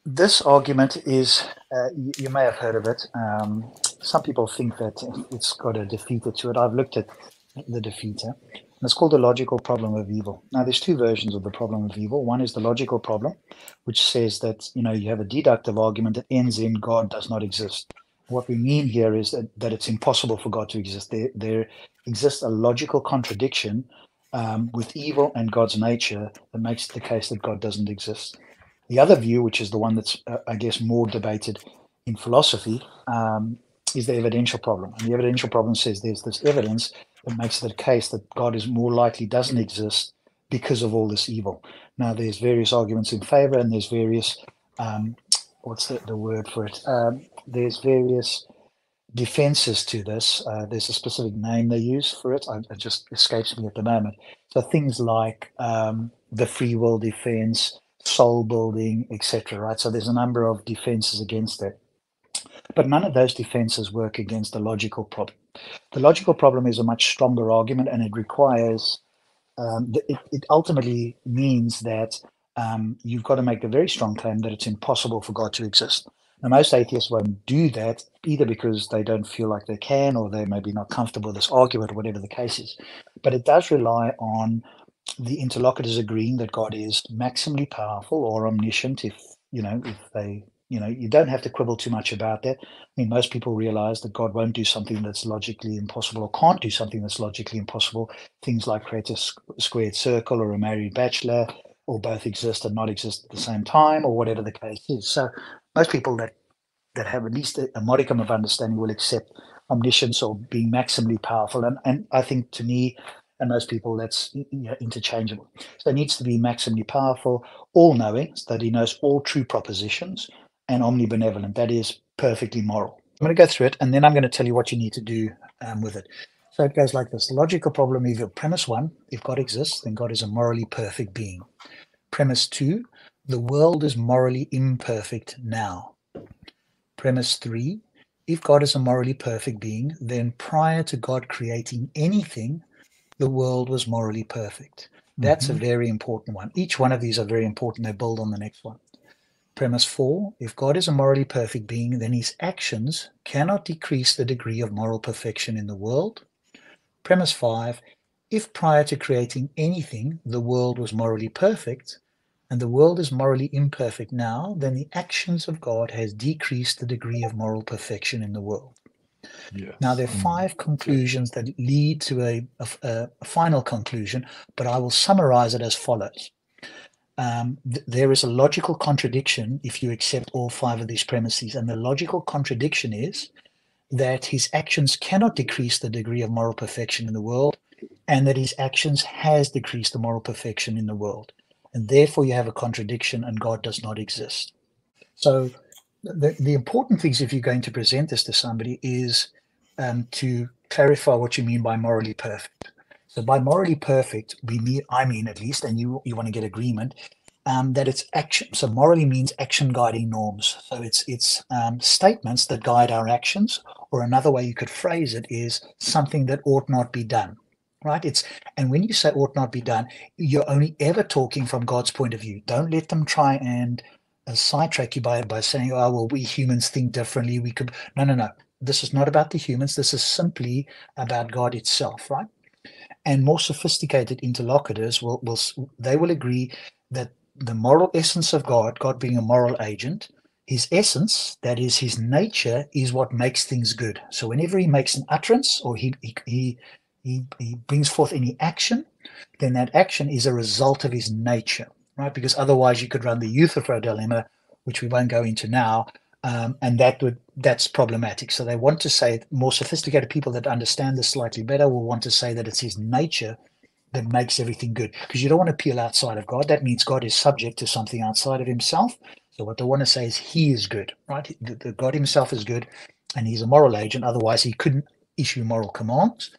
This argument is, you may have heard of it. Some people think that it's got a defeater to it. I've looked at the defeater, and it's called the logical problem of evil. Now, there's two versions of the problem of evil. One is the logical problem, which says that you have a deductive argument that ends in God does not exist. What we mean here is that it's impossible for God to exist. There exists a logical contradiction with evil and God's nature that makes the case that God doesn't exist. The other view, which is the one that's, I guess, more debated in philosophy, is the evidential problem. And the evidential problem says there's this evidence that makes the case that God is more likely doesn't exist because of all this evil. Now, there's various arguments in favor, and there's various, what's the word for it? There's various defenses to this. There's a specific name they use for it. It just escapes me at the moment. So things like the free will defense, soul building, etc. Right? So there's a number of defenses against it. But none of those defenses work against the logical problem. The logical problem is a much stronger argument, and it requires, it ultimately means that you've got to make a very strong claim that it's impossible for God to exist. Now, most atheists won't do that, either because they don't feel like they can, or they may be not comfortable with this argument, or whatever the case is. But it does rely on the interlocutors agreeing that God is maximally powerful or omniscient. If they, you don't have to quibble too much about that. I mean, most people realize that God won't do something that's logically impossible, or can't do something that's logically impossible. Things like create a squared circle or a married bachelor, or both exist and not exist at the same time, or whatever the case is. So most people that have at least a modicum of understanding will accept omniscience or being maximally powerful. And I think, to me and most people, that's interchangeable. So it needs to be maximally powerful, all-knowing, so that he knows all true propositions, and omnibenevolent, that is perfectly moral. I'm going to go through it, and then I'm going to tell you what you need to do with it. So it goes like this. Logical problem evil. Premise 1, if God exists, then God is a morally perfect being. Premise 2, the world is morally imperfect now. Premise 3, if God is a morally perfect being, then prior to God creating anything, the world was morally perfect. That's a very important one. Each one of these are very important. They build on the next one. Premise 4, if God is a morally perfect being, then his actions cannot decrease the degree of moral perfection in the world. Premise 5, if prior to creating anything, the world was morally perfect, and the world is morally imperfect now, then the actions of God has decreased the degree of moral perfection in the world. Yes. Now, there are 5 conclusions that lead to a final conclusion, but I will summarize it as follows. There is a logical contradiction if you accept all 5 of these premises, and the logical contradiction is that his actions cannot decrease the degree of moral perfection in the world, and that his actions has decreased the moral perfection in the world. And therefore you have a contradiction, and God does not exist. So the important things, if you're going to present this to somebody, is to clarify what you mean by morally perfect. So by morally perfect, I mean at least, and you want to get agreement, that it's action. So morally means action guiding norms. So it's statements that guide our actions, or another way you could phrase it is something that ought not be done, right? And when you say ought not be done, you're only ever talking from God's point of view. Don't let them try and sidetrack you by saying, oh, well, we humans think differently. We could, no. This is not about the humans. This is simply about God itself, right? And more sophisticated interlocutors will agree that the moral essence of God being a moral agent, his essence, that is his nature, is what makes things good. So whenever he makes an utterance, or he brings forth any action, then that action is a result of his nature, right? Because otherwise you could run the Euthyphro dilemma, which we won't go into now, and that's problematic. So they want to say, more sophisticated people that understand this slightly better will want to say that it's his nature that makes everything good, because you don't want to peel outside of God. That means God is subject to something outside of himself. So what they want to say is he is good, right? The God himself is good, and he's a moral agent. Otherwise he couldn't issue moral commands.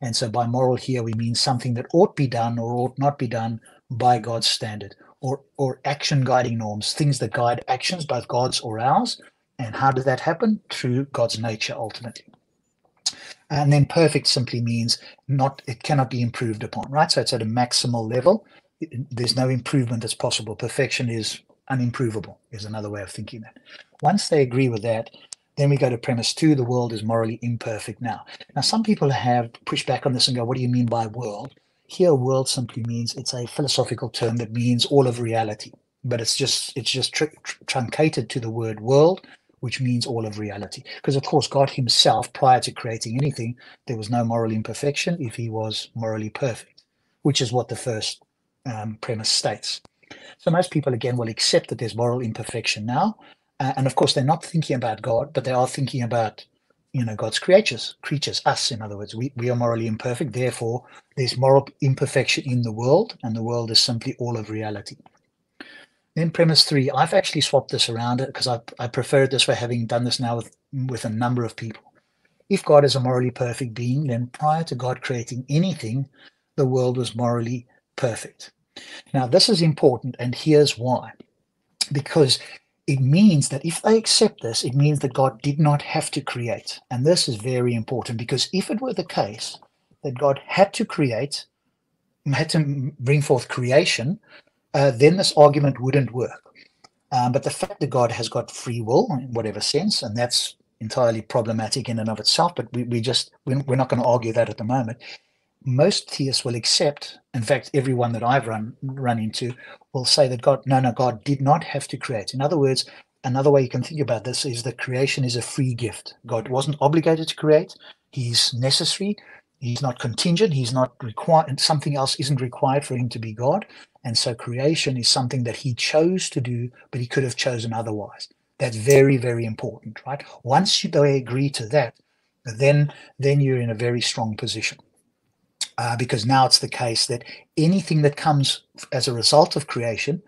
And so by moral here, we mean something that ought be done or ought not be done by God's standard, or action guiding norms, things that guide actions, both God's or ours. And how does that happen? Through God's nature, ultimately. And then perfect simply means it cannot be improved upon, right? So it's at a maximal level. There's no improvement that's possible. Perfection is unimprovable is another way of thinking that. Once they agree with that, then we go to premise 2, the world is morally imperfect now. Now, some people have pushed back on this and go, what do you mean by world? Here, world simply means, it's a philosophical term that means all of reality, but it's just truncated to the word world, which means all of reality. Because of course, God himself, prior to creating anything, there was no moral imperfection if he was morally perfect, which is what the first premise states. So most people, again, will accept that there's moral imperfection now. And of course, they're not thinking about God, but they are thinking about, God's creatures, us, in other words. We are morally imperfect. Therefore, there's moral imperfection in the world, and the world is simply all of reality. Then premise 3, I've actually swapped this around because I prefer it this way, having done this now with a number of people. If God is a morally perfect being, then prior to God creating anything, the world was morally perfect. Now, this is important, and here's why. Because it means that if they accept this, it means that God did not have to create. And this is very important, because if it were the case that God had to create, had to bring forth creation, then this argument wouldn't work. But the fact that God has got free will in whatever sense, and that's entirely problematic in and of itself, but we're not going to argue that at the moment. Most theists will accept, in fact, everyone that I've run into will say that God did not have to create. In other words, another way you can think about this is that creation is a free gift. God wasn't obligated to create. He's necessary. He's not contingent. He's not required, and something else isn't required for him to be God. And so creation is something that he chose to do, but he could have chosen otherwise. That's very, very important, right? Once they agree to that, then you're in a very strong position. Because now it's the case that anything that comes as a result of creation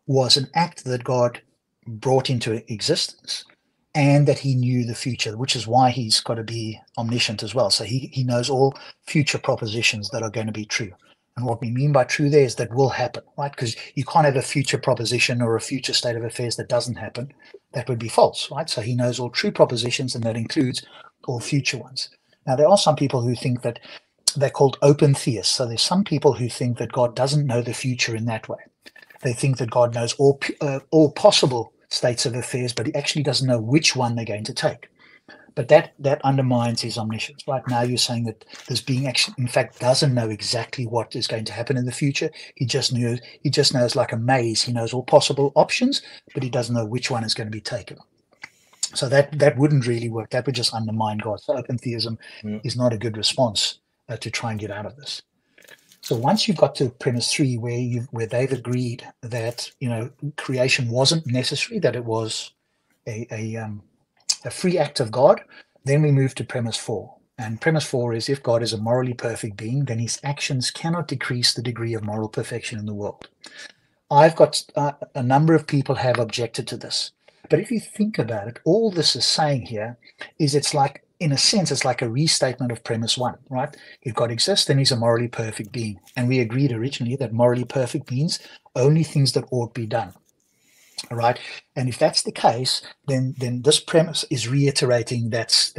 was an act that God brought into existence, and that he knew the future, which is why he's got to be omniscient as well. So he knows all future propositions that are going to be true. And what we mean by true there is that will happen, right? Because you can't have a future proposition or a future state of affairs that doesn't happen. That would be false, right? So he knows all true propositions, and that includes all future ones. Now, there are some people who think that they're called open theists. So there's some people who think that God doesn't know the future in that way. They think that God knows all possible states of affairs, but he actually doesn't know which one they're going to take. But that undermines his omniscience. Right now, you're saying that this being actually, in fact, doesn't know exactly what is going to happen in the future. He just knows like a maze. He knows all possible options, but he doesn't know which one is going to be taken. So that wouldn't really work. That would just undermine God. So open theism is not a good response to try and get out of this. So once you've got to premise 3, where they've agreed that creation wasn't necessary, that it was a free act of God, then we move to premise 4. And premise 4 is, if God is a morally perfect being, then his actions cannot decrease the degree of moral perfection in the world. I've got a number of people have objected to this. But if you think about it, all this is saying here is in a sense, it's like a restatement of premise 1, right? If God exists, then he's a morally perfect being. And we agreed originally that morally perfect means only things that ought be done. All right. And if that's the case, then this premise is reiterating that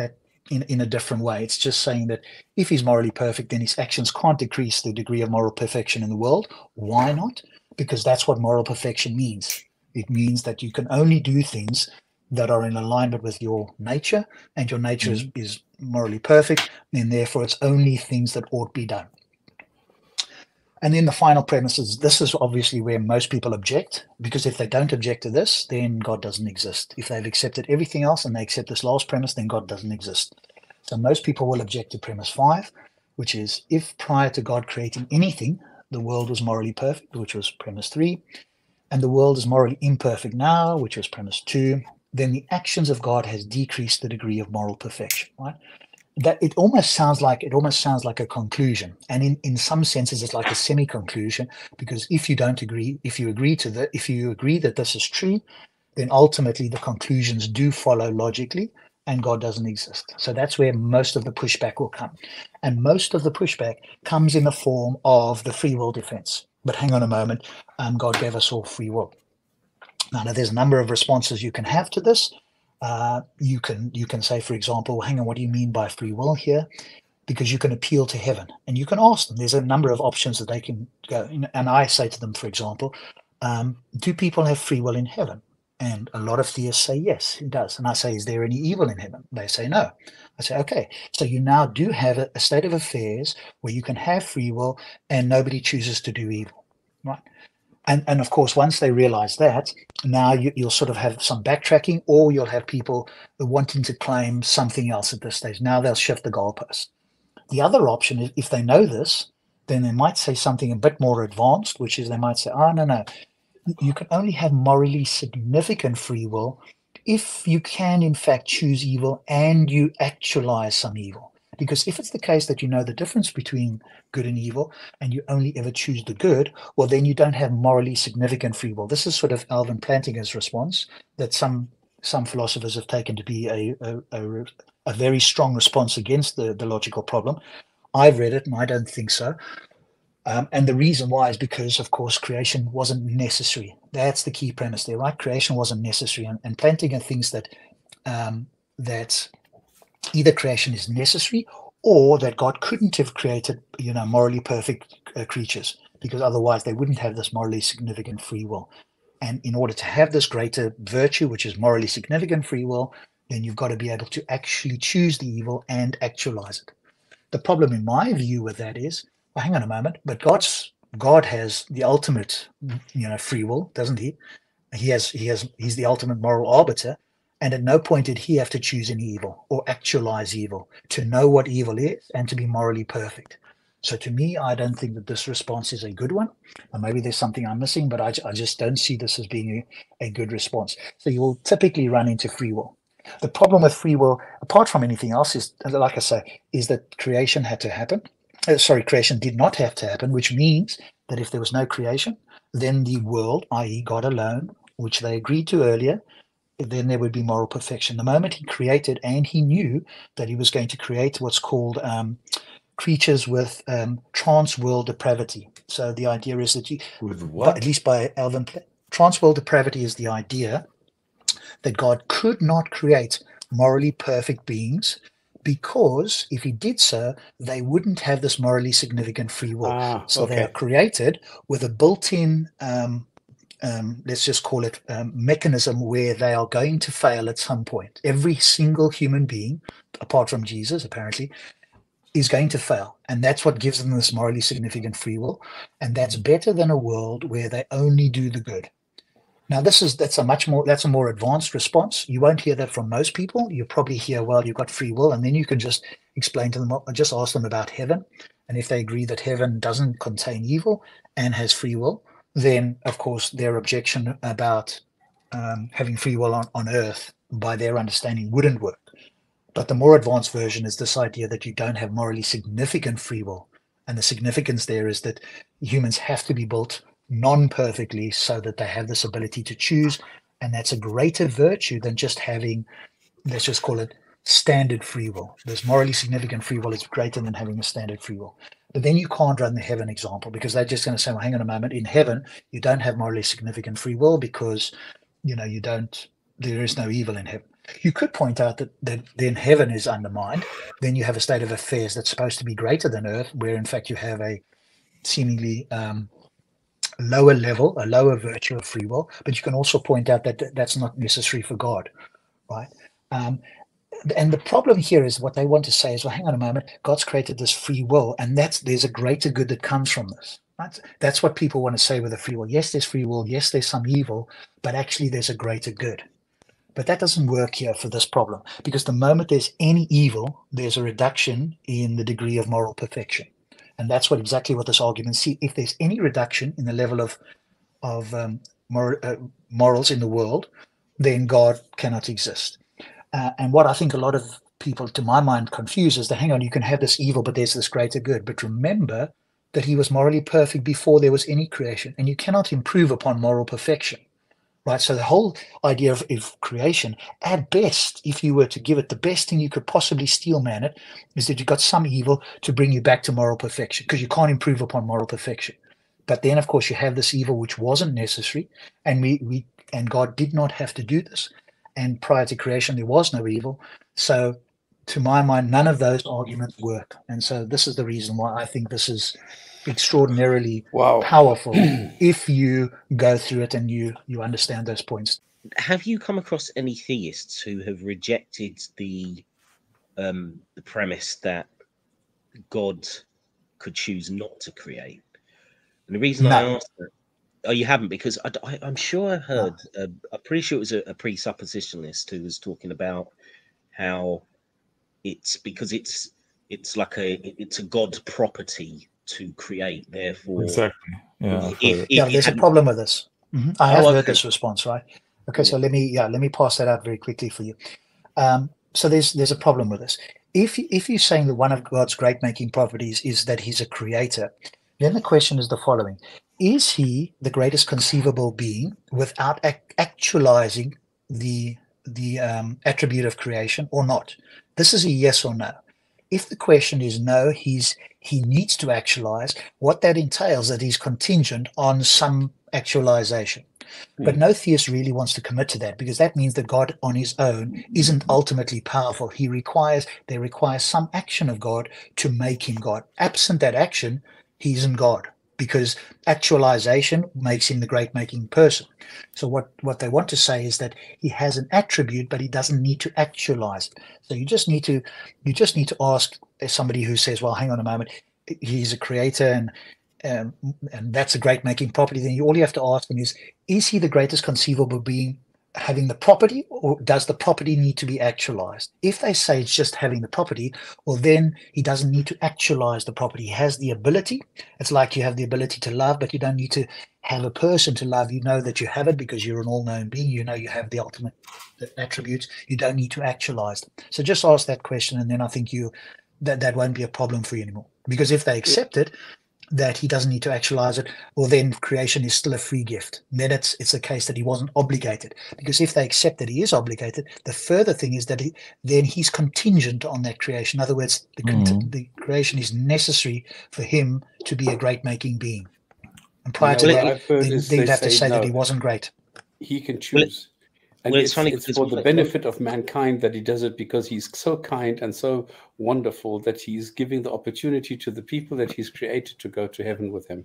in a different way. It's just saying that if he's morally perfect, then his actions can't decrease the degree of moral perfection in the world. Why not? Because that's what moral perfection means. It means that you can only do things that are in alignment with your nature, and your nature is morally perfect, and therefore it's only things that ought be done. And then the final premise is, this is obviously where most people object, because if they don't object to this, then God doesn't exist. If they've accepted everything else and they accept this last premise, then God doesn't exist. So most people will object to premise 5, which is, if prior to God creating anything, the world was morally perfect, which was premise 3, and the world is morally imperfect now, which was premise 2, then the actions of God has decreased the degree of moral perfection, right? That it almost sounds like a conclusion, and in some senses it's like a semi-conclusion, because if you agree that this is true, then ultimately the conclusions do follow logically, and God doesn't exist. So that's where most of the pushback will come, and most of the pushback comes in the form of the free will defense. But hang on a moment, God gave us all free will. Now there's a number of responses you can have to this. You can say, for example, hang on, what do you mean by free will here? Because you can appeal to heaven and you can ask them. There's a number of options that they can go. And I say to them, for example, do people have free will in heaven? And a lot of theists say yes, it does. And I say, is there any evil in heaven? They say no. I say, okay, so you now do have a state of affairs where you can have free will and nobody chooses to do evil, right? And of course, once they realize that, now you'll sort of have some backtracking, or you'll have people wanting to claim something else at this stage. Now they'll shift the goalpost. The other option is, if they know this, then they might say something a bit more advanced, which is they might say, oh, no, you can only have morally significant free will if you can, in fact, choose evil and you actualize some evil. Because if it's the case that you know the difference between good and evil and you only ever choose the good, well, then you don't have morally significant free will. This is sort of Alvin Plantinga's response that some philosophers have taken to be a very strong response against the logical problem. I've read it and I don't think so. And the reason why is because, of course, creation wasn't necessary. That's the key premise there, right? Creation wasn't necessary. And Plantinga thinks that that either creation is necessary or that God couldn't have created, morally perfect creatures, because otherwise they wouldn't have this morally significant free will. And in order to have this greater virtue, which is morally significant free will, then you've got to be able to actually choose the evil and actualize it. The problem, in my view, with that is, well, hang on a moment, but God has the ultimate, free will, doesn't he? He's the ultimate moral arbiter, and at no point did he have to choose any evil or actualize evil to know what evil is and to be morally perfect. So to me, I don't think that this response is a good one. And maybe there's something I'm missing, but I just don't see this as being a good response. So you'll typically run into free will. The problem with free will, apart from anything else, is, like I say, is that creation had to happen. Creation did not have to happen, which means that if there was no creation, then the world, i.e. God alone, which they agreed to earlier, then there would be moral perfection. The moment he created, and he knew that he was going to create what's called creatures with trans-world depravity. So the idea is that with what? At least by Alvin, trans-world depravity is the idea that God could not create morally perfect beings, because if he did so, they wouldn't have this morally significant free will. So they are created with a built-in, let's just call it mechanism, where they are going to fail at some point. Every single human being, apart from Jesus, apparently, is going to fail. And that's what gives them this morally significant free will. And that's better than a world where they only do the good. Now, that's a more advanced response. You won't hear that from most people. You probably hear, well, you've got free will, and then you can just explain to them, just ask them about heaven. And if they agree that heaven doesn't contain evil and has free will, then, of course, their objection about having free will on earth, by their understanding, wouldn't work. But the more advanced version is this idea that you don't have morally significant free will. And the significance there is that humans have to be built non-perfectly so that they have this ability to choose. And that's a greater virtue than just having, let's just call it, standard free will. This morally significant free will is greater than having a standard free will. But then you can't run the heaven example, because they're just going to say, well, hang on a moment, in heaven, you don't have morally significant free will because, there is no evil in heaven. You could point out that then heaven is undermined. Then you have a state of affairs that's supposed to be greater than earth, where in fact you have a seemingly lower level, a lower virtue of free will. But you can also point out that that's not necessary for God, right? And the problem here is, what they want to say is, well, hang on a moment, God's created this free will, and there's a greater good that comes from this. Right? That's what people want to say with a free will. Yes, there's free will. Yes, there's some evil, but actually there's a greater good. But that doesn't work here for this problem, because the moment there's any evil, there's a reduction in the degree of moral perfection. And that's exactly what this argument sees. If there's any reduction in the level of morals in the world, then God cannot exist. And what I think a lot of people, to my mind, confuse is that, hang on, you can have this evil, but there's this greater good. But remember that he was morally perfect before there was any creation, and you cannot improve upon moral perfection. Right, so the whole idea of creation, at best, if you were to give it the best thing you could possibly steel man it, is that you've got some evil to bring you back to moral perfection, because you can't improve upon moral perfection. But then, of course, you have this evil which wasn't necessary, and and God did not have to do this. And prior to creation, there was no evil. So, to my mind, none of those arguments work. And so, this is the reason why I think this is extraordinarily powerful if you go through it and you understand those points. Have you come across any theists who have rejected the premise that God could choose not to create? And the reason I asked that, oh, you haven't, because I'm sure I heard, I'm pretty sure it was a presuppositionalist who was talking about how it's because it's like it's a God property to create, therefore exactly. There's a problem with this. I have heard this response, right? Okay, so let me pass that out very quickly for you. So there's a problem with this. If you're saying that one of God's great making properties is that he's a creator, then the question is the following: is he the greatest conceivable being without actualizing the attribute of creation or not? This is a yes or no. If the question is no, he needs to actualize, what that entails that he's contingent on some actualization. But no theist really wants to commit to that, because that means that God on his own isn't ultimately powerful. They require some action of God to make him God. Absent that action, he isn't God, because actualization makes him the great making person. So what they want to say is that he has an attribute, but he doesn't need to actualize it. So you just need to ask somebody who says, well, hang on a moment, he's a creator and that's a great making property. Then all you have to ask him is he the greatest conceivable being having the property, or does the property need to be actualized? If they say it's just having the property, well, then he doesn't need to actualize the property. He has the ability. It's like you have the ability to love, but you don't need to have a person to love. You know that you have it because you're an all-knowing being. You know you have the ultimate attributes. You don't need to actualize them. So just ask that question, and then I think that won't be a problem for you anymore. Because if they accept it, that he doesn't need to actualize it, well, then creation is still a free gift. And then it's a case that he wasn't obligated. Because if they accept that he is obligated, the further thing is that then he's contingent on that creation. In other words, the creation is necessary for him to be a great making being. And prior to that, they'd have to say that he wasn't great. He can choose. And it's funny, it's for the benefit of mankind that he does it, because he's so kind and so wonderful that he's giving the opportunity to the people that he's created to go to heaven with him.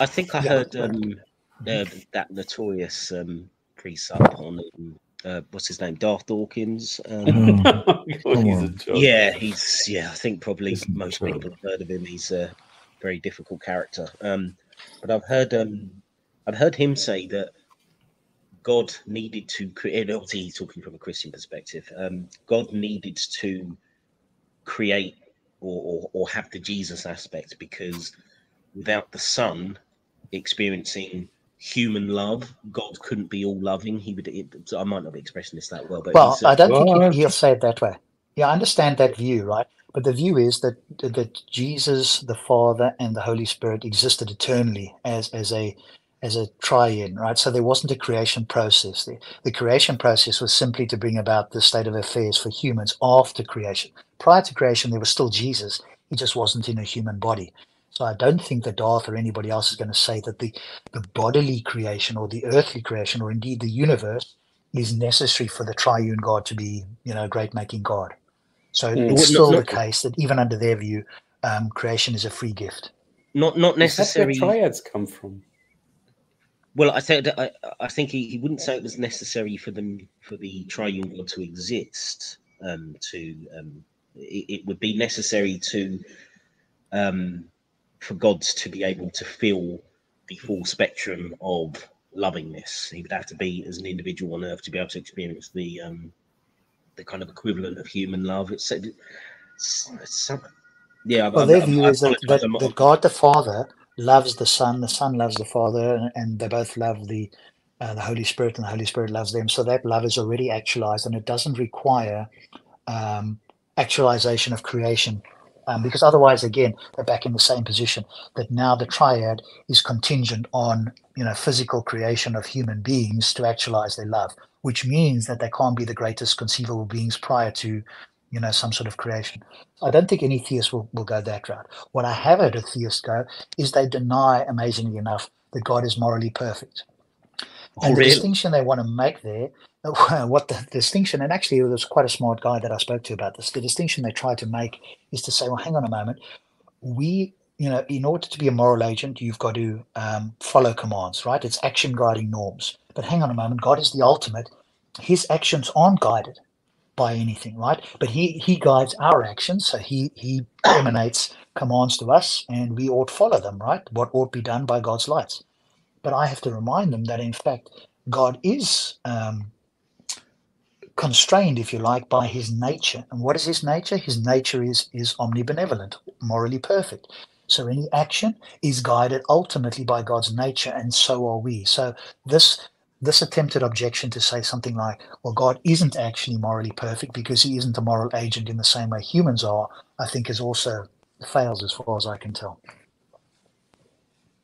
I think I heard that notorious precept on what's his name, Darth Dawkins. I think probably most people have heard of him. He's a very difficult character. But I've heard him say that God needed to create, obviously he's talking from a Christian perspective, God needed to create or have the Jesus aspect, because without the Son experiencing human love, God couldn't be all loving. I might not be expressing this that well, but I don't think he'll say it that way. Yeah, I understand that view, right? But the view is that Jesus, the Father, and the Holy Spirit existed eternally as a triune, right? So there wasn't a creation process there. The creation process was simply to bring about the state of affairs for humans after creation. Prior to creation, there was still Jesus. He just wasn't in a human body. So I don't think that Darth or anybody else is going to say that the bodily creation or the earthly creation or indeed the universe is necessary for the triune God to be, a great making God. So it's still the case that even under their view, creation is a free gift. Not necessarily. That's where triads come from. Well, I think he wouldn't say it was necessary for the triune God to exist. It would be necessary for God to be able to feel the full spectrum of lovingness. He would have to be, as an individual on Earth, to be able to experience the kind of equivalent of human love. Their view is that God the Father loves the Son loves the Father, and they both love the Holy Spirit, and the Holy Spirit loves them. So that love is already actualized, and it doesn't require actualization of creation, because otherwise, again, they're back in the same position, that now the triad is contingent on physical creation of human beings to actualize their love, which means that they can't be the greatest conceivable beings prior to some sort of creation. I don't think any theist will go that route. What I have heard a theist go is they deny, amazingly enough, that God is morally perfect. And the really? distinction they want to make there, what the distinction, and actually there was quite a smart guy that I spoke to about this, the distinction they try to make is to say, well, hang on a moment, we, in order to be a moral agent, you've got to follow commands, right? It's action guiding norms. But hang on a moment, God is the ultimate. His actions aren't guided by anything, right? But he guides our actions. So he emanates commands to us and we ought follow them, right? What ought be done by God's lights. But I have to remind them that in fact, God is constrained, if you like, by his nature. And what is his nature? His nature is omnibenevolent, morally perfect. So any action is guided ultimately by God's nature, and so are we. So this attempted objection to say something like, well, God isn't actually morally perfect because he isn't a moral agent in the same way humans are, I think is also fails as far as I can tell.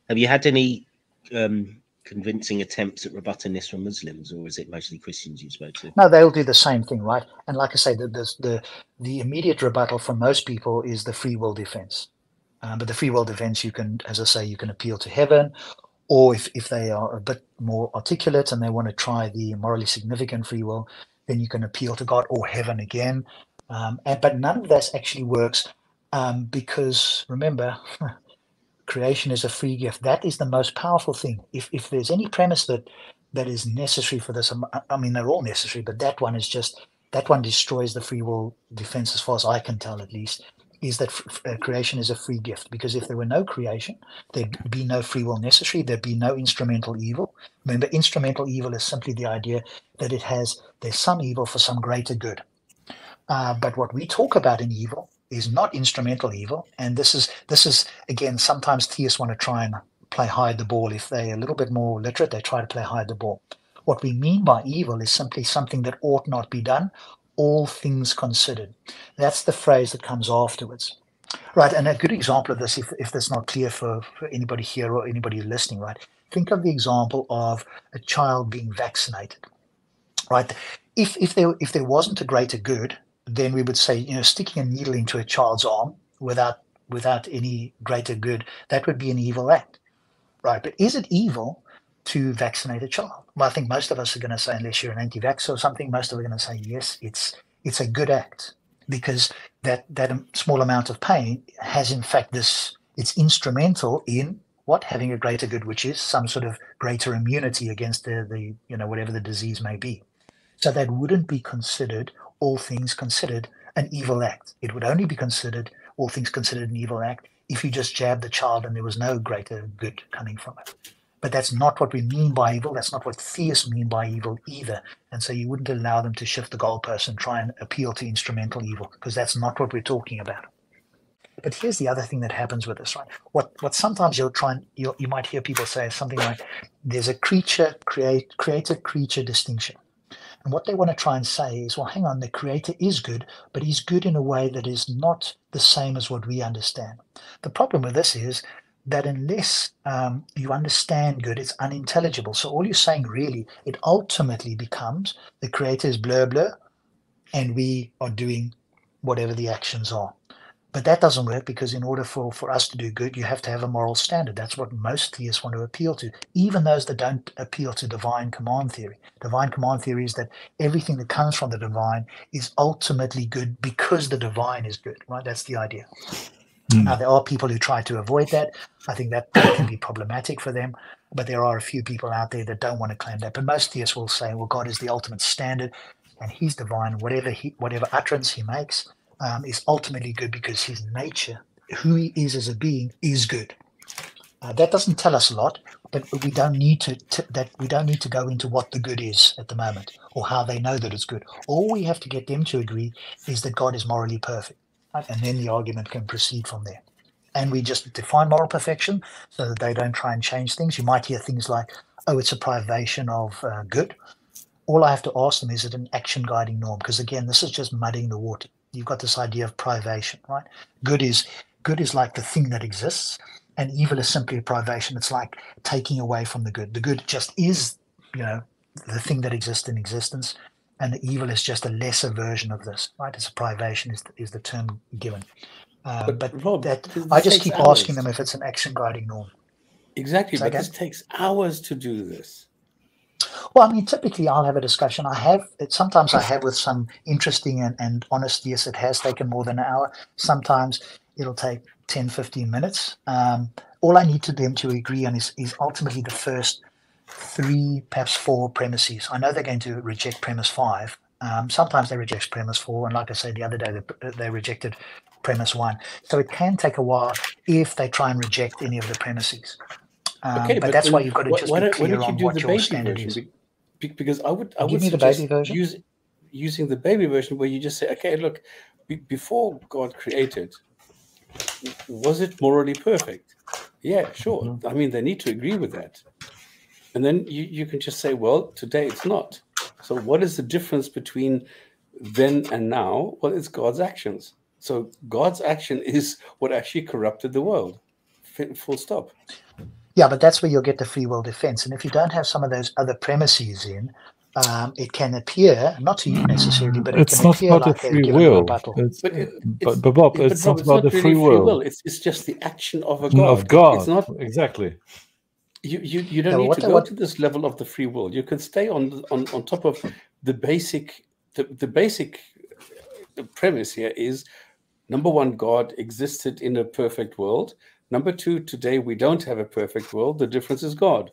Have you had any convincing attempts at rebutting this from Muslims, or is it mostly Christians you spoke to? No, they'll do the same thing, right? And like I say, the immediate rebuttal from most people is the free will defense. But the free will defense, you can, as I say, you can appeal to heaven, or if they are a bit more articulate and they want to try the morally significant free will, then you can appeal to God or heaven again. But none of this actually works because remember, creation is a free gift. That is the most powerful thing. If there's any premise that is necessary for this, I mean, they're all necessary, but that one destroys the free will defense as far as I can tell, at least, is that creation is a free gift. Because if there were no creation, there'd be no free will necessary. There'd be no instrumental evil. Remember, instrumental evil is simply the idea that there's some evil for some greater good. But what we talk about in evil is not instrumental evil. And this is again, sometimes theists want to try and play hide the ball. If they're a little bit more literate, they try to play hide the ball. What we mean by evil is simply something that ought not be done, all things considered. That's the phrase that comes afterwards. Right, and a good example of this, if that's not clear for anybody here or anybody listening, right? Think of the example of a child being vaccinated, right? If there wasn't a greater good, then we would say, sticking a needle into a child's arm without any greater good, that would be an evil act, right? But is it evil to vaccinate a child? Well, I think most of us are going to say, unless you're an anti-vaxxer or something, most of us are going to say, yes, it's a good act, because that small amount of pain has, in fact, it's instrumental in having a greater good, which is some sort of greater immunity against the whatever the disease may be. So that wouldn't be considered, all things considered, an evil act. It would only be considered, all things considered, an evil act if you just jabbed the child and there was no greater good coming from it. But that's not what we mean by evil. That's not what theists mean by evil either. And so you wouldn't allow them to shift the goalpost and try and appeal to instrumental evil, because that's not what we're talking about. But here's the other thing that happens with this, right? What sometimes you might hear people say something like, there's a creator-creature distinction. And what they want to try and say is, well, hang on, the creator is good, but he's good in a way that is not the same as what we understand. The problem with this is that unless you understand good, it's unintelligible. So all you're saying, really, it ultimately becomes the creator is blur blur, and we are doing whatever the actions are. But that doesn't work, because in order for us to do good, you have to have a moral standard. That's what most theists want to appeal to, even those that don't appeal to divine command theory. Divine command theory is that everything that comes from the divine is ultimately good because the divine is good, right? That's the idea. Now, there are people who try to avoid that. I think that can be problematic for them, but there are a few people out there that don't want to claim that. But most theists will say, well, God is the ultimate standard and he's divine. Whatever utterance he makes is ultimately good because his nature, who he is as a being, is good. That doesn't tell us a lot, but we don't need to go into what the good is at the moment or how they know that it's good. All we have to get them to agree is that God is morally perfect, right? And then the argument can proceed from there. And we just define moral perfection so that they don't try and change things. You might hear things like, oh, it's a privation of good. All I have to ask them, is it an action guiding norm? Because again, this is just muddying the water. You've got this idea of privation, right? Good is like the thing that exists, and evil is simply a privation. It's like taking away from the good. The good just is, the thing that exists in existence, and the evil is just a lesser version of this, right? It's a privation is the term given. But Rob, that I just keep asking them if it's an action guiding norm. Exactly, but this takes hours to do this. Well, I mean, typically I'll have a discussion. Sometimes I have with some interesting and honest theists. It has taken more than an hour. Sometimes it'll take 10, 15 minutes. All I need them to agree on is ultimately the first 3, perhaps 4 premises. I know they're going to reject premise 5. Sometimes they reject premise 4. And like I said, the other day, they rejected premise 1. So it can take a while if they try and reject any of the premises. Okay, but that's why you've got to just be clear on what your standard is. Because I would suggest the baby version? using the baby version, where you just say, okay, look, before God created, was it morally perfect? Yeah, sure. Mm-hmm. I mean, they need to agree with that. And then you can just say, well, today it's not. So what is the difference between then and now? Well, it's God's actions. So God's action is what actually corrupted the world. Full stop. Yeah, but that's where you'll get the free will defense. And if you don't have some of those other premises in, it can appear, not to you necessarily, but it can appear like they've given a rebuttal. But Bob, it's not about the free will. It's just the action of a God. Of God, it's not, exactly. You don't need to go to this level of the free will. You can stay on top of the basic. The basic premise here is, number one, God existed in a perfect world. Number two, today we don't have a perfect world. The difference is God.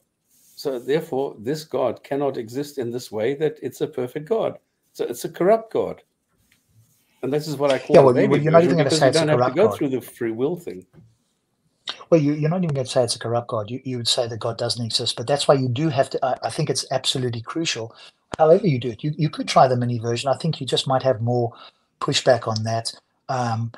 So therefore, this God cannot exist in this way that it's a perfect God. So it's a corrupt God. And this is what I call the baby you're not even going to say it's a corrupt God. You don't have to go through the free will thing. Well, you're not even going to say it's a corrupt God. You would say that God doesn't exist. But that's why you do have to, I think it's absolutely crucial. However you do it, you could try the mini version. I think you just might have more pushback on that.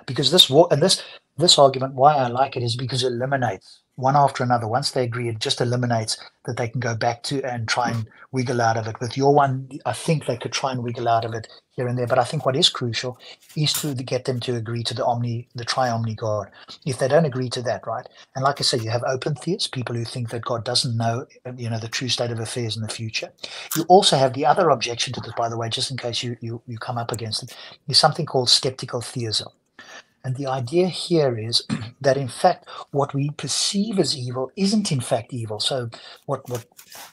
Because this argument, why I like it, is because it eliminates one after another. Once they agree, it just eliminates that they can go back to and try and wiggle out of it. With your one, I think they could try and wiggle out of it here and there. But I think what is crucial is to get them to agree to the tri-omni God. If they don't agree to that, right? And like I say, you have open theists, people who think that God doesn't know, the true state of affairs in the future. You also have the other objection to this, by the way, just in case you come up against it, is something called skeptical theism. And the idea here is that, in fact, what we perceive as evil isn't in fact evil. So what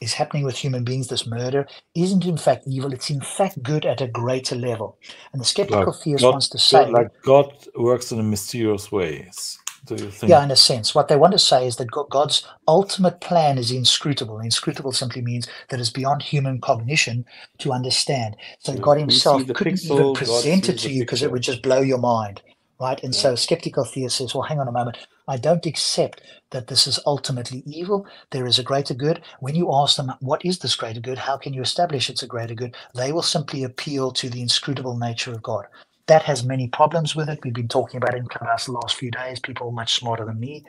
is happening with human beings, this murder, isn't in fact evil. It's in fact good at a greater level. And the skeptical theist wants to say... Like God works in a mysterious ways. Do you think? Yeah, in a sense. What they want to say is that God's ultimate plan is inscrutable. Inscrutable simply means that it's beyond human cognition to understand. So God himself couldn't even present it to you because it would just blow your mind. Right. And so skeptical theist says, well, hang on a moment. I don't accept that this is ultimately evil. There is a greater good. When you ask them, what is this greater good? How can you establish it's a greater good? They will simply appeal to the inscrutable nature of God. That has many problems with it. We've been talking about it in class the last few days. People are much smarter than me.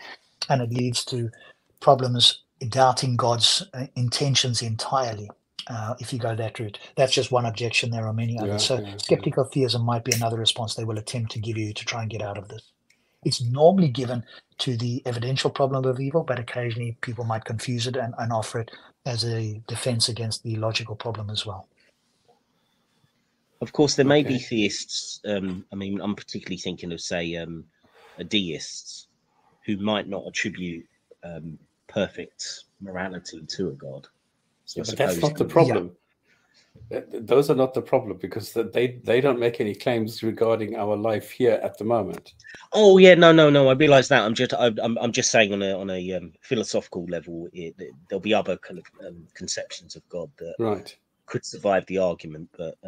And it leads to problems doubting God's intentions entirely. If you go that route. That's just one objection. There are many others. Skeptical theism might be another response they will attempt to give you to try and get out of this. It's normally given to the evidential problem of evil, but occasionally people might confuse it and offer it as a defense against the logical problem as well. Of course, there may be theists. I mean, I'm particularly thinking of, say, deists who might not attribute perfect morality to a God. So but that's not the problem. Yeah. Those are not the problem, because they don't make any claims regarding our life here at the moment. Oh yeah, no. I realise that. I'm just saying on a philosophical level, there'll be other kind of conceptions of God that could survive the argument. But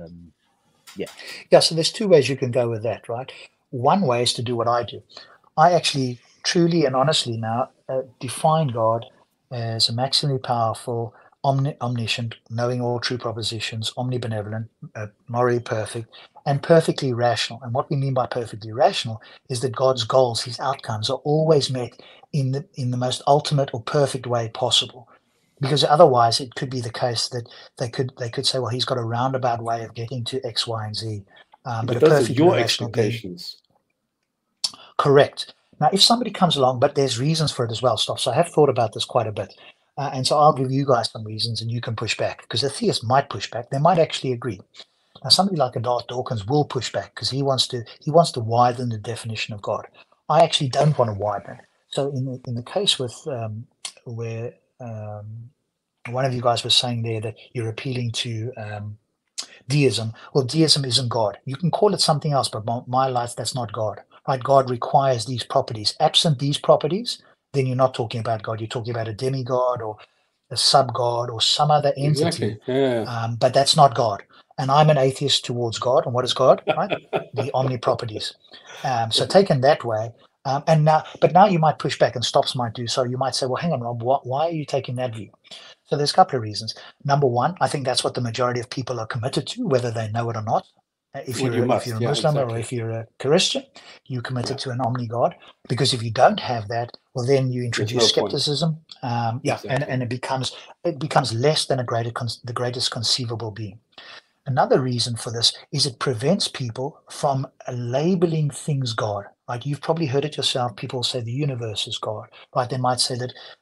yeah. So there's two ways you can go with that, right? One way is to do what I do. I actually truly and honestly now define God as a maximally powerful, omniscient, knowing all true propositions, omnibenevolent, morally perfect, and perfectly rational. And what we mean by perfectly rational is that God's goals, his outcomes, are always met in the most ultimate or perfect way possible. Because otherwise, it could be the case that they could say, well, he's got a roundabout way of getting to X, Y, and Z. But those are your expectations. Correct. Now, if somebody comes along, but there's reasons for it as well, so I have thought about this quite a bit. And so I'll give you guys some reasons and you can push back, because the theist might push back. They might actually agree. Now, somebody like a Darth Dawkins will push back because he wants to widen the definition of God. I actually don't want to widen it. So in the case with where one of you guys was saying there that you're appealing to deism. Well, deism isn't God. You can call it something else, but my life, that's not God. Right? God requires these properties. Absent these properties, then you're not talking about God. You're talking about a demigod or a sub-God or some other entity. Exactly. Yeah. But that's not God. And I'm an atheist towards God. And what is God? Right? The omni-properties. So taken that way, but now you might push back, and Stops might do so. You might say, well, hang on, Rob, why are you taking that view? So there's a couple of reasons. Number one, I think that's what the majority of people are committed to, whether they know it or not. If you're a Muslim, exactly. or if you're a Christian, you committed to an omni-God. Because if you don't have that, well, then you introduce skepticism. Exactly. And it becomes less than the greatest conceivable being. Another reason for this is it prevents people from labeling things God. Like you've probably heard it yourself. People say the universe is God, right? They might say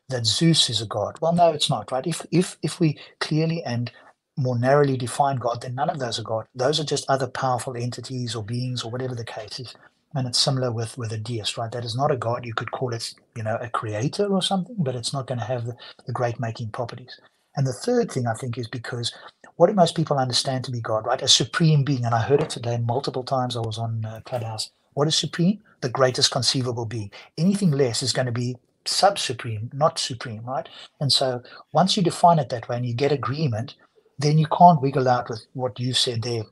that Zeus is a God. Well, no, it's not, right? If we clearly and more narrowly define God, then none of those are God. Those are just other powerful entities or beings or whatever the case is. And it's similar with a deist, right? That is not a God. You could call it, a creator or something, but it's not going to have the great making properties. And the third thing, I think, is because what do most people understand to be God, right? A supreme being. And I heard it today multiple times. I was on Clubhouse. What is supreme? The greatest conceivable being. Anything less is going to be sub-supreme, not supreme, right? And so once you define it that way and you get agreement, then you can't wiggle out with what you said there,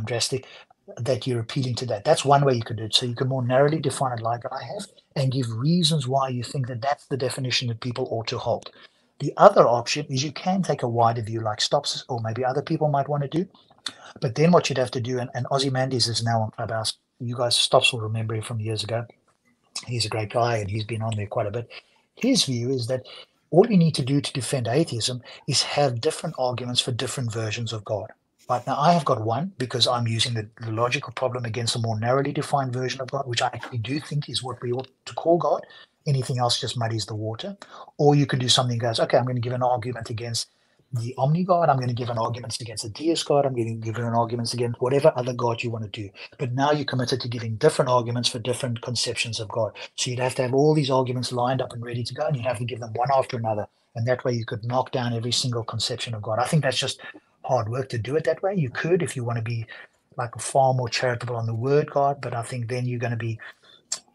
Drastic, that you're appealing to that. That's one way you could do it. So you can more narrowly define it like I have and give reasons why you think that that's the definition that people ought to hold. The other option is you can take a wider view like Stops or maybe other people might want to do. But then what you'd have to do, and Ozymandias is now on Clubhouse. You guys, Stops will remember him from years ago. He's a great guy and he's been on there quite a bit. His view is that all you need to do to defend atheism is have different arguments for different versions of God. Right now, I have got one because I'm using the logical problem against a more narrowly defined version of God, which I actually do think is what we ought to call God. Anything else just muddies the water. Or you can do something that goes, okay, I'm going to give an argument against the omni-God. I'm going to give an argument against the deist God. I'm going to give an argument against whatever other God you want to do. But now you're committed to giving different arguments for different conceptions of God. So you'd have to have all these arguments lined up and ready to go, and you'd have to give them one after another. And that way you could knock down every single conception of God. I think that's just hard work to do it that way. You could if you want to be like far more charitable on the word God, but I think then you're going to be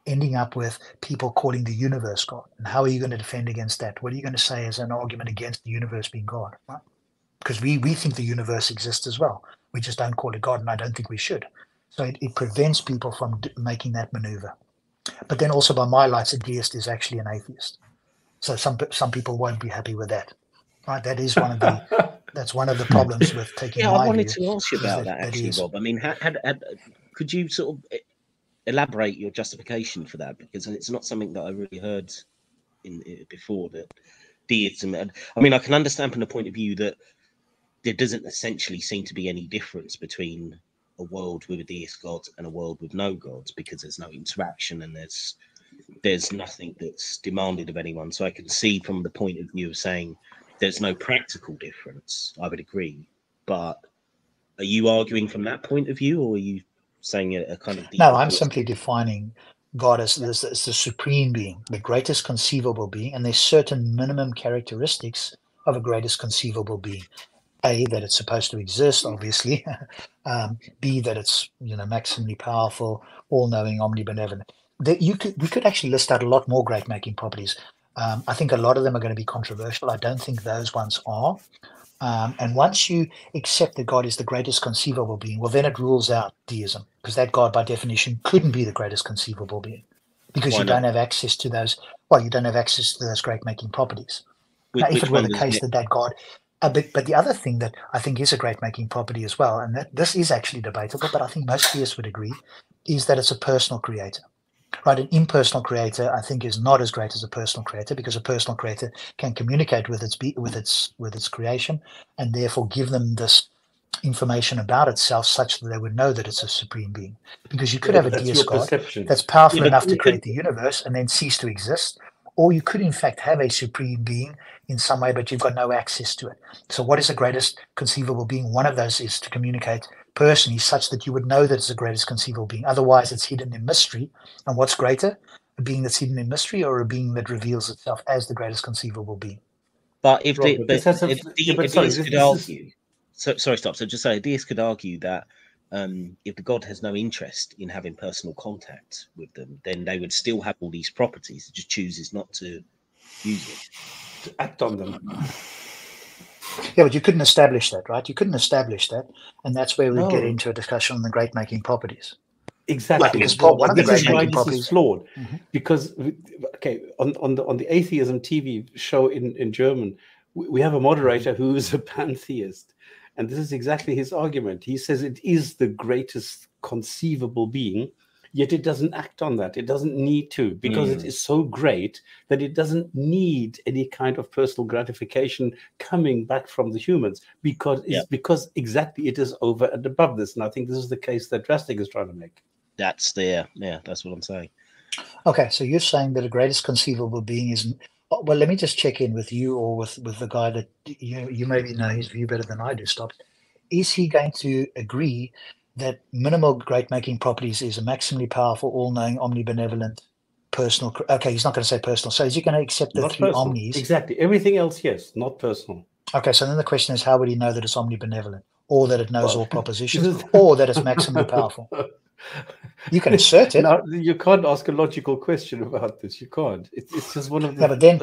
ending up with people calling the universe God. And how are you going to defend against that? What are you going to say as an argument against the universe being God? Right? Because we think the universe exists as well. We just don't call it God, and I don't think we should. So it prevents people from making that maneuver. But then also by my lights, a deist is actually an atheist. So some people won't be happy with that. Right? That is one of the problems with taking my view. I wanted to ask you about that actually, Rob. I mean, could you sort of elaborate your justification for that, because it's not something that I really heard before, that deism. And I mean, I can understand from the point of view that there doesn't essentially seem to be any difference between a world with a deist god and a world with no gods, because there's no interaction and there's nothing that's demanded of anyone. So I can see from the point of view of saying there's no practical difference, I would agree. But are you arguing from that point of view, or are you saying a kind of no? I'm simply defining God as the supreme being, the greatest conceivable being, and there's certain minimum characteristics of a greatest conceivable being. A, that it's supposed to exist, obviously. B, that it's maximally powerful, all-knowing, omnibenevolent. We could actually list out a lot more great making properties. I think a lot of them are going to be controversial. I don't think those ones are. And once you accept that God is the greatest conceivable being, well, then it rules out deism, because that God, by definition, couldn't be the greatest conceivable being, because you don't have access to those. Well, you don't have access to those great making properties. Now, if it were the case that God, but the other thing that I think is a great making property as well, and that this is actually debatable, but I think most theists would agree, is that it's a personal creator. Right, an impersonal creator, I think, is not as great as a personal creator, because a personal creator can communicate with its creation, and therefore give them this information about itself, such that they would know that it's a supreme being. Because you could have a deist God that's powerful enough to create the universe and then cease to exist, or you could in fact have a supreme being in some way, but you've got no access to it. So what is the greatest conceivable being? One of those is to communicate personally, such that you would know that it's the greatest conceivable being. Otherwise, it's hidden in mystery. And what's greater, a being that's hidden in mystery, or a being that reveals itself as the greatest conceivable being? But if Robert, the atheist could argue, sorry, stop. So just say a deist could argue that if the God has no interest in having personal contact with them, then they would still have all these properties. It just chooses not to use them, to act on them. Yeah, but you couldn't establish that, right? You couldn't establish that, and that's where we get into a discussion on the great making properties. Exactly. Like, because one of the great making properties is flawed, because on the atheism TV show in German, we have a moderator who is a pantheist, and this is exactly his argument. He says it is the greatest conceivable being, yet it doesn't act on that. It doesn't need to, because it is so great that it doesn't need any kind of personal gratification coming back from the humans, because exactly it is over and above this. And I think this is the case that Drastic is trying to make. That's that's what I'm saying. Okay, so you're saying that the greatest conceivable being is, well, let me just check in with you, or with the guy that you maybe know his view better than I do, Stops. Is he going to agree that minimal great making properties is a maximally powerful, all-knowing, omnibenevolent, personal? Okay, he's not going to say personal. So is he going to accept the three omnis? Exactly. Everything else, yes, not personal. Okay, so then the question is, how would he know that it's omnibenevolent, or that it knows all propositions, or that it's maximally powerful? You can assert it. No, you can't ask a logical question about this. You can't. It's just one of the. Yeah, but then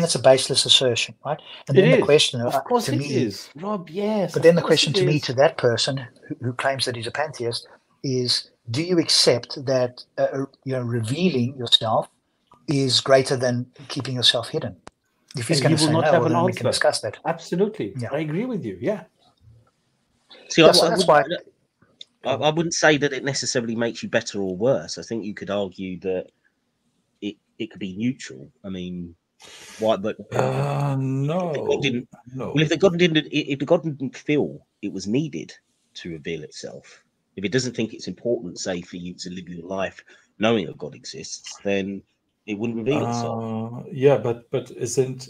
it's a baseless assertion, right? And then the question, of course, to it me, is, Rob. Yes. But then the question to me, to that person who claims that he's a pantheist, is: do you accept that revealing yourself is greater than keeping yourself hidden? If he's going to say no, well, then we can discuss that. Absolutely, yeah. I agree with you. Yeah. See, that's why. I wouldn't say that it necessarily makes you better or worse. I think you could argue that it could be neutral. I mean, why? But no. If the God didn't feel it was needed to reveal itself, if it doesn't think it's important, say, for you to live your life knowing that God exists, then it wouldn't reveal itself. Yeah, but isn't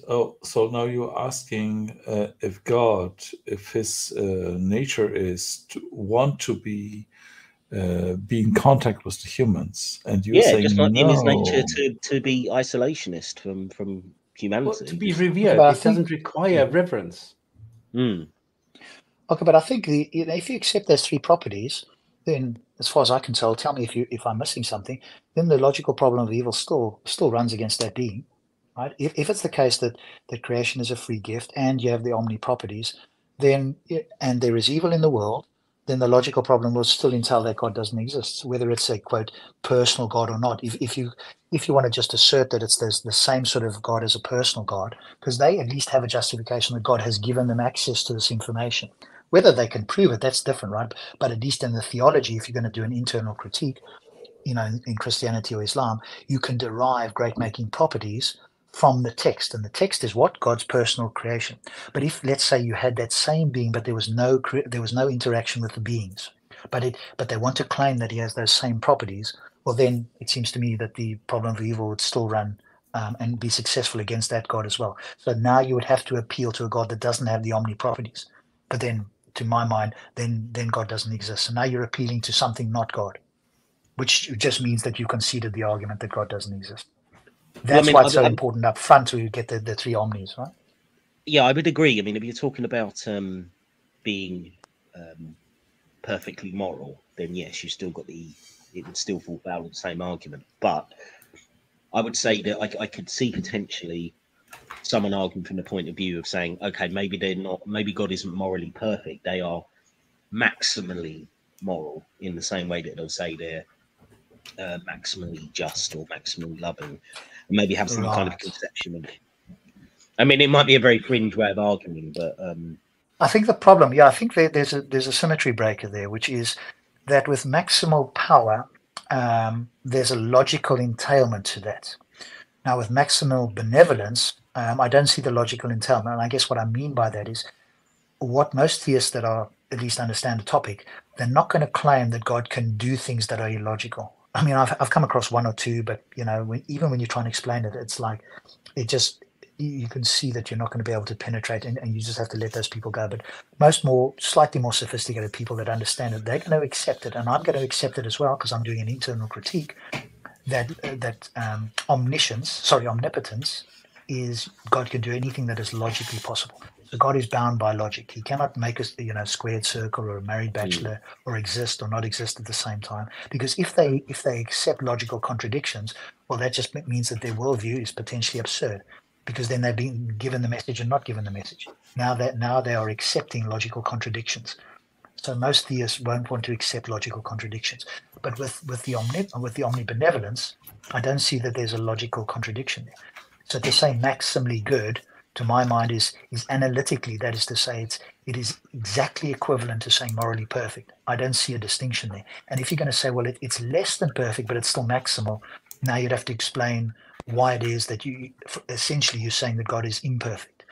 so now you're asking if God, if his nature is to want to be in contact with the humans, and you're saying just not in his nature to be isolationist from humanity. Well, to be revered, it doesn't require reverence. Okay, but I think if you accept those three properties, then, as far as I can tell me if I'm missing something, then the logical problem of evil still runs against that being, right? If it's the case that creation is a free gift and you have the omni properties, then and there is evil in the world, then the logical problem will still entail that God doesn't exist, whether it's a quote personal God or not. If you want to just assert that it's the same sort of God as a personal God, because they at least have a justification that God has given them access to this information. Whether they can prove it, that's different, right? But at least in the theology, if you're going to do an internal critique, in Christianity or Islam, you can derive great-making properties from the text. And the text is what? God's personal creation. But if, let's say, you had that same being, but there was no interaction with the beings, but they want to claim that he has those same properties, well, then it seems to me that the problem of evil would still run and be successful against that God as well. So now you would have to appeal to a God that doesn't have the omni properties. But then, to my mind, then God doesn't exist. So now you're appealing to something not God, which just means that you conceded the argument that God doesn't exist. That's why it's so important up front to get the three omnis, right? Yeah, I would agree. I mean, if you're talking about being perfectly moral, then yes, you still got it would still fall foul of the same argument. But I would say that I could see potentially someone arguing from the point of view of saying, okay, maybe God isn't morally perfect. They are maximally moral in the same way that they'll say they're maximally just or maximally loving, and maybe have some kind of conception of it. I mean, it might be a very fringe way of arguing, but I think the problem, I think there's a symmetry breaker there, which is that with maximal power, there's a logical entailment to that. Now, with maximal benevolence, I don't see the logical entailment. And I guess what I mean by that is what most theists that are at least understand the topic, they're not going to claim that God can do things that are illogical. I mean, I've come across one or two, but even when you try and explain it, it's like you can see that you're not going to be able to penetrate, and you just have to let those people go. But most slightly more sophisticated people that understand it, they're going to accept it, and I'm going to accept it as well because I'm doing an internal critique. That omnipotence is God can do anything that is logically possible. So God is bound by logic. He cannot make a squared circle or a married bachelor or exist or not exist at the same time. Because if they accept logical contradictions, well, that just means that their worldview is potentially absurd. Because then they've been given the message and not given the message. Now they are accepting logical contradictions. So most theists won't want to accept logical contradictions. But with the omnibenevolence, I don't see that there's a logical contradiction there. So to say maximally good, to my mind, is analytically, that is to say, it is exactly equivalent to saying morally perfect. I don't see a distinction there. And if you're going to say, well, it's less than perfect, but it's still maximal, now you'd have to explain why it is that essentially you're saying that God is imperfect,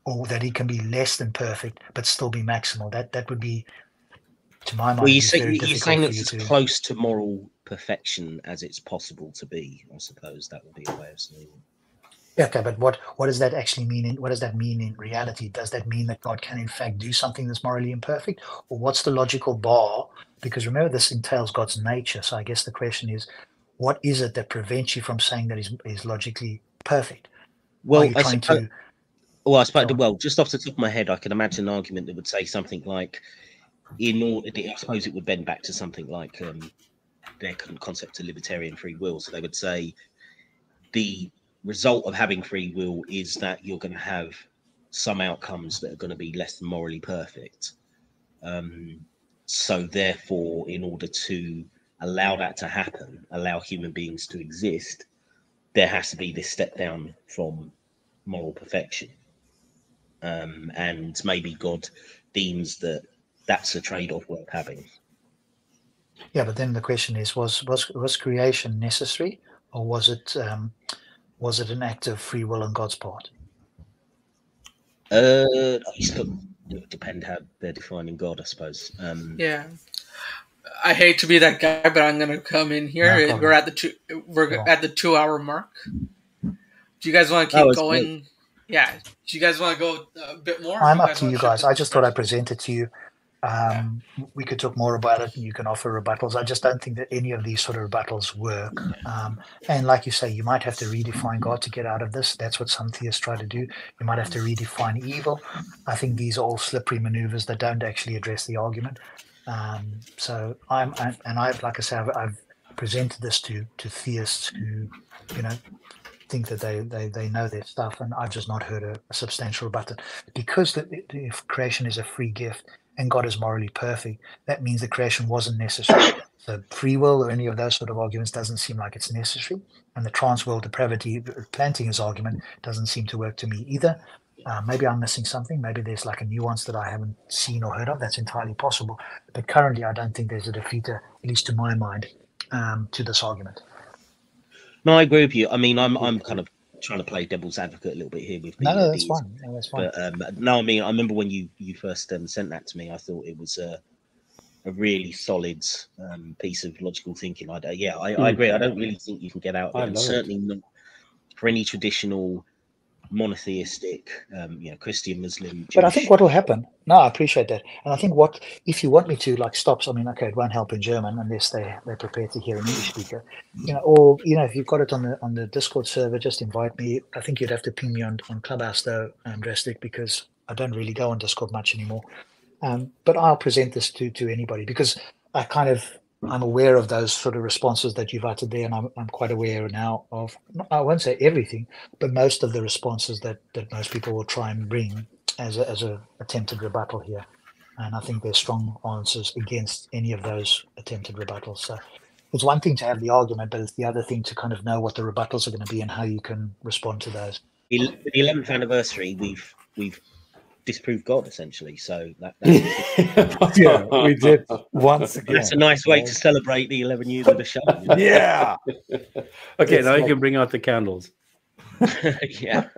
or that he can be less than perfect but still be maximal. That would be, to my mind, well, you're saying it's as close to moral perfection as it's possible to be. I suppose that would be a way of saying it. Okay, but what does that actually mean? What does that mean in reality? Does that mean that God can in fact do something that's morally imperfect, or what's the logical bar? Because remember, this entails God's nature. So I guess the question is, what is it that prevents you from saying that he's logically perfect? Well, I suppose, just off the top of my head, I can imagine an argument that would say something like, I suppose it would bend back to something like their concept of libertarian free will. So they would say the result of having free will is that you're going to have some outcomes that are going to be less than morally perfect. So therefore, in order to allow that to happen, allow human beings to exist, there has to be this step down from moral perfection. And maybe God deems that that's a trade-off worth having. Yeah, but then the question is, was creation necessary, or was it an act of free will on God's part? It would depend how they're defining God, I suppose. Yeah, I hate to be that guy, but I'm going to come in here. No, we're at the 2 hour mark. Do you guys want to keep going? Great. Yeah. Do you guys want to go a bit more? I'm up to you guys. I just thought I'd present it to you. We could talk more about it, and you can offer rebuttals. I just don't think that any of these sort of rebuttals work. And like you say, you might have to redefine God to get out of this. That's what some theists try to do. You might have to redefine evil. I think these are all slippery maneuvers that don't actually address the argument. So I've presented this to theists who, think that they know their stuff, and I've just not heard a substantial rebuttal. Because if creation is a free gift and God is morally perfect, that means that creation wasn't necessary. So free will or any of those sort of arguments doesn't seem like it's necessary. And the trans-world depravity planting his argument doesn't seem to work to me either. Maybe I'm missing something. Maybe there's like a nuance that I haven't seen or heard of. That's entirely possible. But currently, I don't think there's a defeater, at least to my mind, to this argument. No, I agree with you. I mean, I'm kind of trying to play devil's advocate a little bit here with the that's fine. No, that's fine. But no, I mean, I remember when you first sent that to me, I thought it was a really solid piece of logical thinking. I agree. I don't really think you can get out of it, and certainly not for any traditional monotheistic, Christian, Muslim, Jewish. But I think what will happen, I appreciate that. And I think if you want me to, like, stops, I mean, okay, it won't help in German unless they're prepared to hear an English speaker, or, if you've got it on the Discord server, just invite me. I think you'd have to ping me on Clubhouse though, Drastic, because I don't really go on Discord much anymore. But I'll present this to anybody, because I'm aware of those sort of responses that you've uttered there, and I'm quite aware now of, I won't say everything, but most of the responses that most people will try and bring as a attempted rebuttal here. And I think there's strong answers against any of those attempted rebuttals. So it's one thing to have the argument, but it's the other thing to kind of know what the rebuttals are going to be and how you can respond to those. The 11th anniversary, we've disproved God, essentially. So yeah, we did once again. That's a nice way to celebrate the 11 years of the show. Yeah. Okay, now you can bring out the candles. Yeah.